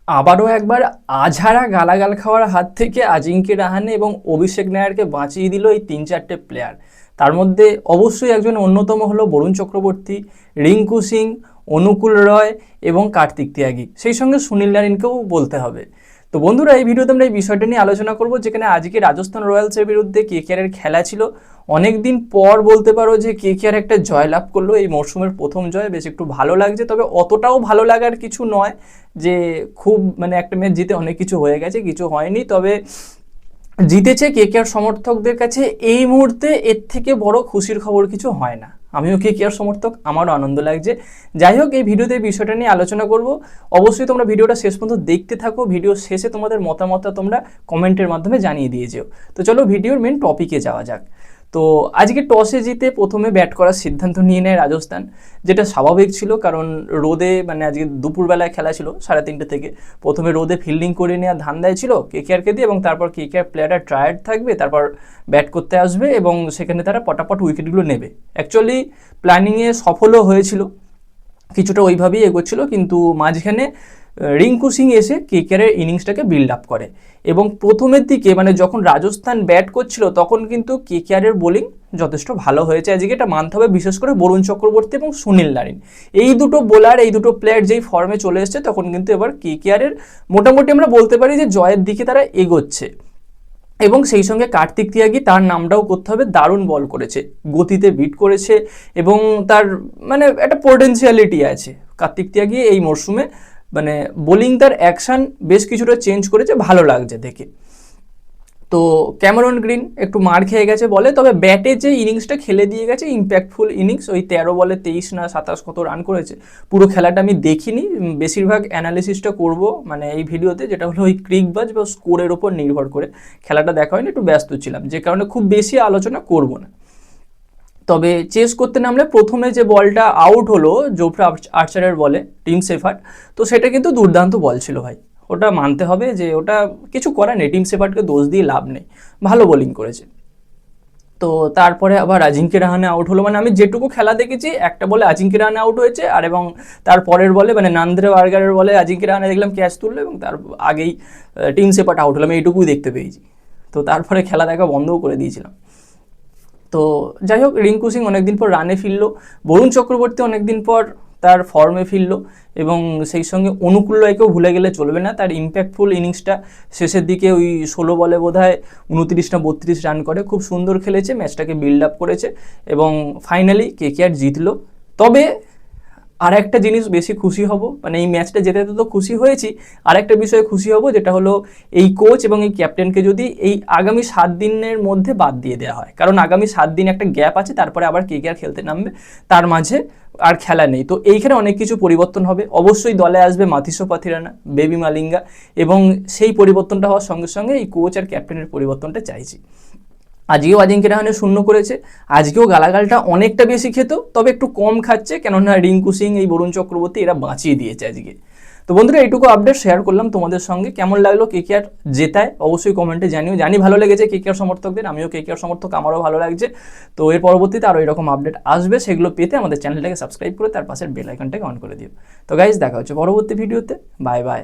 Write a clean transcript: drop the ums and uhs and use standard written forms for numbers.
আবারও একবার আঝাড়া গালাগাল খাওয়ার হাত থেকে আজিঙ্কে রাহানে এবং অভিষেক নায়ারকে বাঁচিয়ে দিল এই 3-4টে প্লেয়ার। তার মধ্যে অবশ্যই একজন অন্যতম হলো বরুণ চক্রবর্তী, রিঙ্কু সিং, অনুকূল রয় এবং কার্তিক ত্যাগী, সেই সঙ্গে সুনীল নারিনকেও বলতে হবে। তো বন্ধুরা, এই ভিডিওতে আমরা এই বিষয়টা নিয়ে আলোচনা করব, যেখানে আজকে রাজস্থান রয়্যালসের বিরুদ্ধে কেকেআরের খেলা ছিল। অনেক দিন পর বলতে পারো যে কেকেআর একটা জয়লাভ করলো, এই মরশুমের প্রথম জয়, বেশ একটু ভালো লাগছে। তবে অতটাও ভালো লাগার কিছু নয় যে খুব একটা ম্যাচ জিতে অনেক কিছু হয়ে গেছে, কিছু হয়নি। তবে জিতেছে কেকেআর সমর্থকদের কাছে এই মুহূর্তে এর থেকে বড় খুশির খবর কিছু হয় না। আমিও কেকেআর সমর্থক, আমারও আনন্দ লাগছে। যাই হোক, এই ভিডিওতে বিষয়টা নিয়ে আলোচনা করব। অবশ্যই তোমরা ভিডিওটা শেষ পর্যন্ত দেখতে থাকো। ভিডিও শেষে তোমাদের মতামতটা তোমরা কমেন্টের মাধ্যমে জানিয়ে দিয়ে যেও। তো চলো ভিডিওর মেন টপিকে যাওয়া যাক। তো আজকে টসে জিতে প্রথমে ব্যাট করার সিদ্ধান্ত নিয়ে নেয় রাজস্থান, যেটা স্বাভাবিক ছিল, কারণ রোদে আজকে দুপুরবেলায় খেলা ছিল 3:30 থেকে। প্রথমে রোদে ফিল্ডিং করে নেওয়া ধান্দায় ছিল কেকেআরকে দিয়ে, এবং তারপর কেকেআর প্লেয়াররা টায়ার্ড থাকবে, তারপর ব্যাট করতে আসবে এবং সেখানে তারা পটাপট উইকেটগুলো নেবে। অ্যাকচুয়ালি প্ল্যানিংয়ে সফলও হয়েছিল, কিছুটা ওইভাবেই এগোচ্ছিল, কিন্তু মাঝখানে রিঙ্কু সিং এসে কেকেআরের ইনিংসটাকে বিল্ড আপ করে। এবং প্রথমের দিকে যখন রাজস্থান ব্যাট করছিল তখন কিন্তু কেকেআরের বোলিং যথেষ্ট ভালো হয়েছে আজকে, এটা মানতে হবে। বিশেষ করে বরুণ চক্রবর্তী এবং সুনীল নারিন, এই দুটো বোলার, এই দুটো প্লেয়ার যেই ফর্মে চলে এসছে, তখন কিন্তু এবার কেকেআরের মোটামুটি আমরা বলতে পারি যে জয়ের দিকে তারা এগোচ্ছে। এবং সেই সঙ্গে কার্তিক ত্যাগী, তার নামটাও করতে হবে, দারুণ বল করেছে, গতিতে বিট করেছে এবং তার একটা পোটেনশিয়ালিটি আছে। কার্তিক ত্যাগী এই মরশুমে বোলিং, তার অ্যাকশন বেশ কিছুটা চেঞ্জ করেছে, ভালো লাগছে দেখে। তো ক্যামেরন গ্রিন একটু মার খেয়ে গেছে বলে, তবে ব্যাটে যে ইনিংসটা খেলে দিয়ে গেছে, ইম্প্যাক্টফুল ইনিংস। ওই 13 বলে 23 না 27 কত রান করেছে। পুরো খেলাটা আমি দেখিনি, বেশিরভাগ অ্যানালিসিসটা করব এই ভিডিওতে, যেটা হলো ওই ক্রিকবাজ বা স্কোরের ওপর নির্ভর করে। খেলাটা দেখা হয়নি, একটু ব্যস্ত ছিলাম, যে কারণে খুব বেশি আলোচনা করব না। তবে চেস করতে নামলে প্রথমে যে বলটা আউট হলো জোফ্রা আর্চারের বলে, টিম শেফার্ড, তো সেটা কিন্তু দুর্দান্ত বল ছিল ভাই। ওটা মানতে হবে যে ওটা কিছু করার নেই, টিম শেফার্ডকে দোষ দিয়ে লাভ নেই, ভালো বোলিং করেছে। তো তারপরে আবার আজিঙ্কে রাহানে আউট হলো। আমি যেটুকু খেলা দেখেছি, একটা বলে আজিঙ্কে রাহানে আউট হয়েছে, আর এবং তার পরের বলে নান্দ্রে বার্গারের বলে আজিঙ্কে রাহানে দেখলাম ক্যাচ তুললো, এবং তার আগেই টিম শেফার্ড আউট হলো, আমি এইটুকুই দেখতে পেয়েছি। তো তারপরে খেলা দেখা বন্ধও করে দিয়েছিলাম। তো যাই হোক, রিঙ্কু সিং অনেকদিন পর রানে ফিরলো, বরুণ চক্রবর্তী অনেকদিন পর তার ফর্মে ফিরলো, এবং সেই সঙ্গে অনুকূল রয়কেও ভুলে গেলে চলবে না। তার ইম্প্যাক্টফুল ইনিংসটা শেষের দিকে, ওই 16 বলে বোধহয় 29 না 32 রান করে, খুব সুন্দর খেলেছে, ম্যাচটাকে বিল্ড আপ করেছে, এবং ফাইনালি কেকেআর জিতলো। তবে আর একটা জিনিস বেশি খুশি হব, এই ম্যাচটা জেতে তো খুশি হয়েছি, আর একটা বিষয়ে খুশি হব, যেটা হলো এই কোচ এবং এই ক্যাপ্টেনকে যদি এই আগামী 7 দিনের মধ্যে বাদ দিয়ে দেওয়া হয়। কারণ আগামী 7 দিন একটা গ্যাপ আছে, তারপরে আবার কেকেআর খেলতে নামবে, তার মাঝে আর খেলা নেই। তো এইখানে অনেক কিছু পরিবর্তন হবে। অবশ্যই দলে আসবে মাথিসো পাথিরানা, বেবি মালিঙ্গা, এবং সেই পরিবর্তনটা হওয়ার সঙ্গে সঙ্গে এই কোচ আর ক্যাপ্টেনের পরিবর্তনটা চাইছি। আজকেও আজিঙ্কে রাহানে শূন্য করেছে, আজকেও গালাগালটা অনেকটা বেশি খেত, তবে একটু কম খাচ্ছে, কেননা রিঙ্কু সিং, এই বরুণ চক্রবর্তী, এরা বাঁচিয়ে দিয়েছে আজকে। তো বন্ধুরা, এইটুকু আপডেট শেয়ার করলাম তোমাদের সঙ্গে। কেমন লাগলো কেকেআর জেতায় অবশ্যই কমেন্টে জানিও। জানি ভালো লেগেছে কেকেআর সমর্থকদের, আমিও কেকেআর সমর্থক, আমারও ভালো লাগছে। তো এর পরবর্তীতে আরও এরকম আপডেট আসবে, সেগুলো পেতে আমাদের চ্যানেলটাকে সাবস্ক্রাইব করে তার পাশের বেল আইকনটাকে অন করে দিও। তো গাইজ, দেখা হচ্ছে পরবর্তী ভিডিওতে। Bye bye.